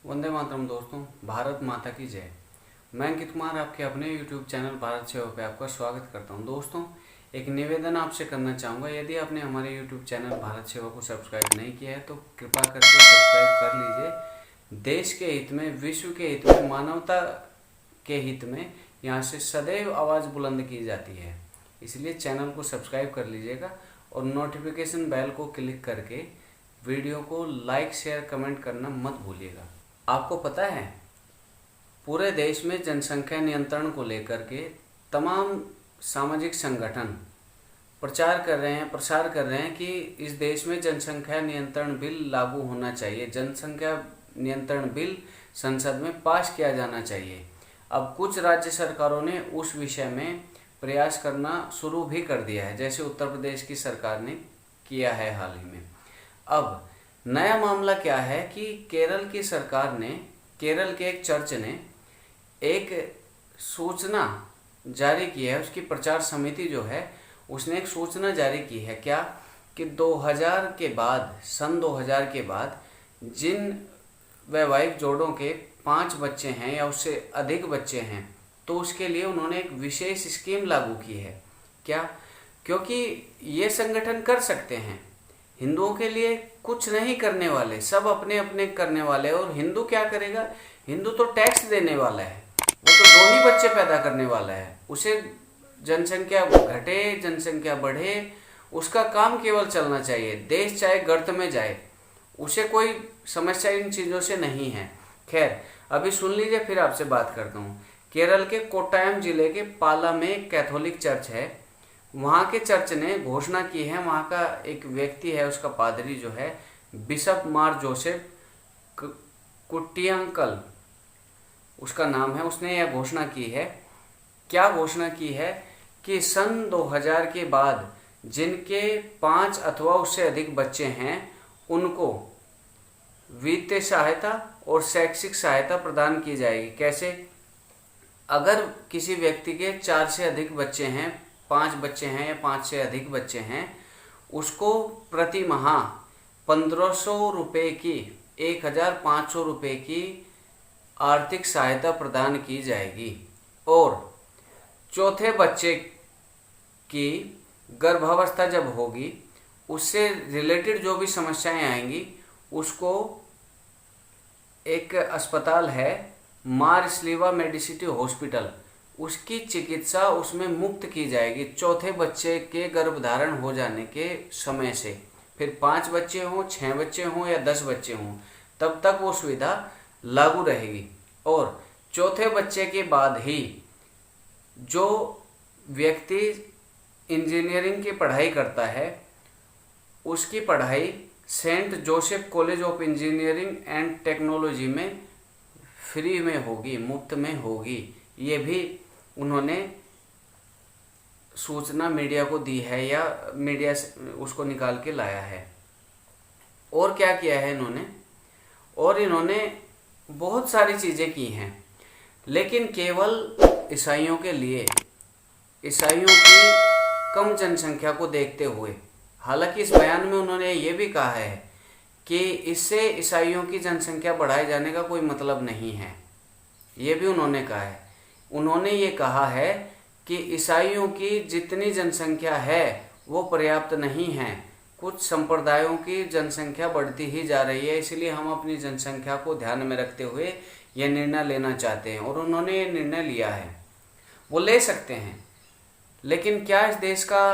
वंदे मातरम दोस्तों, भारत माता की जय। मैं अंकित कुमार आपके अपने YouTube चैनल भारत सेवा पे आपका स्वागत करता हूं। दोस्तों, एक निवेदन आपसे करना चाहूँगा। यदि आपने हमारे YouTube चैनल भारत सेवा को सब्सक्राइब नहीं किया है तो कृपा करके सब्सक्राइब कर लीजिए। देश के हित में, विश्व के हित में, मानवता के हित में यहाँ से सदैव आवाज़ बुलंद की जाती है। इसलिए चैनल को सब्सक्राइब कर लीजिएगा और नोटिफिकेशन बेल को क्लिक करके वीडियो को लाइक, शेयर, कमेंट करना मत भूलिएगा। आपको पता है, पूरे देश में जनसंख्या नियंत्रण को लेकर के तमाम सामाजिक संगठन प्रसार कर रहे हैं कि इस देश में जनसंख्या नियंत्रण बिल लागू होना चाहिए, जनसंख्या नियंत्रण बिल संसद में पास किया जाना चाहिए। अब कुछ राज्य सरकारों ने उस विषय में प्रयास करना शुरू भी कर दिया है, जैसे उत्तर प्रदेश की सरकार ने किया है हाल ही में। अब नया मामला क्या है कि केरल की सरकार ने, केरल के एक चर्च ने एक सूचना जारी की है। उसकी प्रचार समिति जो है उसने एक सूचना जारी की है क्या कि 2000 के बाद, सन 2000 के बाद जिन वैवाहिक जोड़ों के 5 बच्चे हैं या उससे अधिक बच्चे हैं तो उसके लिए उन्होंने एक विशेष स्कीम लागू की है। क्या? क्योंकि ये संगठन कर सकते हैं, हिंदुओं के लिए कुछ नहीं करने वाले, सब अपने अपने करने वाले। और हिंदू क्या करेगा? हिंदू तो टैक्स देने वाला है, वो तो 2 ही बच्चे पैदा करने वाला है। उसे जनसंख्या घटे, जनसंख्या बढ़े, उसका काम केवल चलना चाहिए। देश चाहे गर्त में जाए, उसे कोई समस्या इन चीज़ों से नहीं है। खैर, अभी सुन लीजिए, फिर आपसे बात करता हूँ। केरल के कोट्टायम जिले के पाला में एक कैथोलिक चर्च है। वहाँ के चर्च ने घोषणा की है, वहाँ का एक व्यक्ति है, उसका पादरी जो है बिशप मार जोसेफ कुट्टियांकल उसका नाम है, उसने यह घोषणा की है। क्या घोषणा की है कि सन 2000 के बाद जिनके 5 अथवा उससे अधिक बच्चे हैं उनको वित्तीय सहायता और शैक्षिक सहायता प्रदान की जाएगी। कैसे? अगर किसी व्यक्ति के 4 से अधिक बच्चे हैं, 5 बच्चे हैं या 5 से अधिक बच्चे हैं, उसको प्रति माह 1500 रुपये की, 1500 रुपये की आर्थिक सहायता प्रदान की जाएगी। और चौथे बच्चे की गर्भावस्था जब होगी, उससे रिलेटेड जो भी समस्याएं आएंगी, उसको एक अस्पताल है मार स्लीवा मेडिसिटी हॉस्पिटल, उसकी चिकित्सा उसमें मुफ्त की जाएगी। चौथे बच्चे के गर्भधारण हो जाने के समय से, फिर 5 बच्चे हों, 6 बच्चे हों या 10 बच्चे हों, तब तक वो सुविधा लागू रहेगी। और चौथे बच्चे के बाद ही जो व्यक्ति इंजीनियरिंग की पढ़ाई करता है, उसकी पढ़ाई Saint Joseph College of Engineering and Technology में फ्री में होगी, मुफ्त में होगी। ये भी उन्होंने सूचना मीडिया को दी है या मीडिया से उसको निकाल के लाया है। और क्या किया है इन्होंने? और इन्होंने बहुत सारी चीज़ें की हैं, लेकिन केवल ईसाइयों के लिए, ईसाइयों की कम जनसंख्या को देखते हुए। हालांकि इस बयान में उन्होंने ये भी कहा है कि इससे ईसाइयों की जनसंख्या बढ़ाए जाने का कोई मतलब नहीं है। ये भी उन्होंने कहा है। उन्होंने ये कहा है कि ईसाइयों की जितनी जनसंख्या है वो पर्याप्त नहीं है, कुछ संप्रदायों की जनसंख्या बढ़ती ही जा रही है, इसलिए हम अपनी जनसंख्या को ध्यान में रखते हुए यह निर्णय लेना चाहते हैं। और उन्होंने ये निर्णय लिया है। वो ले सकते हैं, लेकिन क्या इस देश का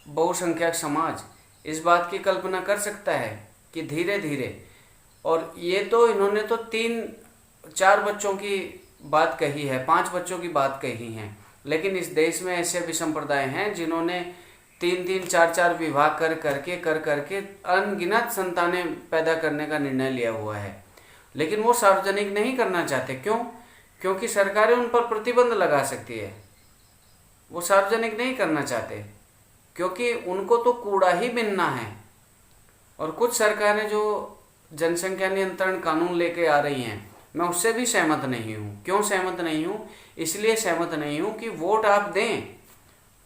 बहुसंख्यक समाज इस बात की कल्पना कर सकता है कि धीरे धीरे, और ये तो इन्होंने तो 3-4 बच्चों की बात कही है, 5 बच्चों की बात कही है, लेकिन इस देश में ऐसे भी संप्रदाय हैं जिन्होंने 3-3, 4-4 विवाह कर करके अनगिनत संतानें पैदा करने का निर्णय लिया हुआ है, लेकिन वो सार्वजनिक नहीं करना चाहते। क्यों? क्योंकि सरकारें उन पर प्रतिबंध लगा सकती है। वो सार्वजनिक नहीं करना चाहते क्योंकि उनको तो कूड़ा ही बिनना है। और कुछ सरकारें जो जनसंख्या नियंत्रण कानून लेके आ रही हैं, मैं उससे भी सहमत नहीं हूँ। क्यों सहमत नहीं हूँ? इसलिए सहमत नहीं हूँ कि वोट आप दें,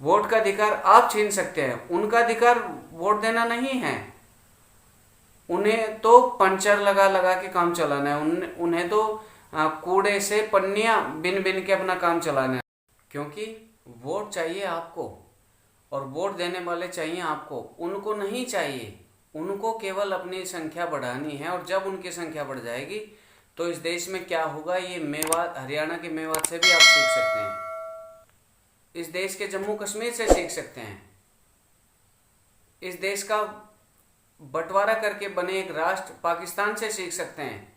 वोट का अधिकार आप छीन सकते हैं, उनका अधिकार वोट देना नहीं है। उन्हें तो पंचर लगा लगा के काम चलाना है, उन्हें तो कूड़े से पन्नियां बिन बिन के अपना काम चलाना है। क्योंकि वोट चाहिए आपको और वोट देने वाले चाहिए आपको, उनको नहीं चाहिए। उनको केवल अपनी संख्या बढ़ानी है, और जब उनकी संख्या बढ़ जाएगी तो इस देश में क्या होगा ये मेवात, हरियाणा के मेवात से भी आप सीख सकते हैं, इस देश के जम्मू कश्मीर से सीख सकते हैं, इस देश का बंटवारा करके बने एक राष्ट्र पाकिस्तान से सीख सकते हैं।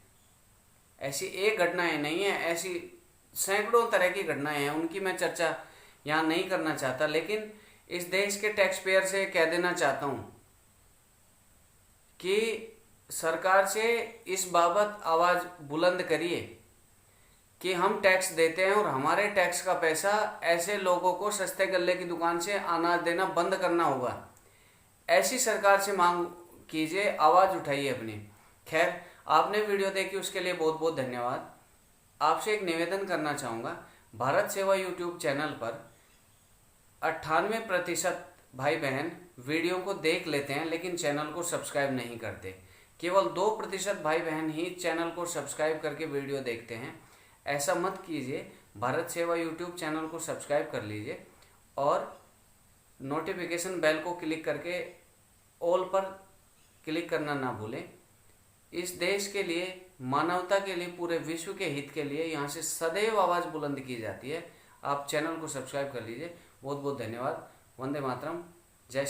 ऐसी एक घटनाएं नहीं है, ऐसी सैकड़ों तरह की घटनाएं हैं, उनकी मैं चर्चा यहाँ नहीं करना चाहता। लेकिन इस देश के टैक्स पेयर से कह देना चाहता हूँ कि सरकार से इस बाबत आवाज़ बुलंद करिए कि हम टैक्स देते हैं और हमारे टैक्स का पैसा ऐसे लोगों को सस्ते गल्ले की दुकान से अनाज देना बंद करना होगा। ऐसी सरकार से मांग कीजिए, आवाज़ उठाइए अपनी। खैर, आपने वीडियो देखी उसके लिए बहुत बहुत धन्यवाद। आपसे एक निवेदन करना चाहूँगा, भारत सेवा यूट्यूब चैनल पर 98% भाई बहन वीडियो को देख लेते हैं लेकिन चैनल को सब्सक्राइब नहीं करते। केवल 2% भाई बहन ही चैनल को सब्सक्राइब करके वीडियो देखते हैं। ऐसा मत कीजिए, भारत सेवा यूट्यूब चैनल को सब्सक्राइब कर लीजिए और नोटिफिकेशन बेल को क्लिक करके ऑल पर क्लिक करना ना भूलें। इस देश के लिए, मानवता के लिए, पूरे विश्व के हित के लिए यहाँ से सदैव आवाज़ बुलंद की जाती है। आप चैनल को सब्सक्राइब कर लीजिए। बहुत बहुत धन्यवाद। वंदे मातरम। जय श्री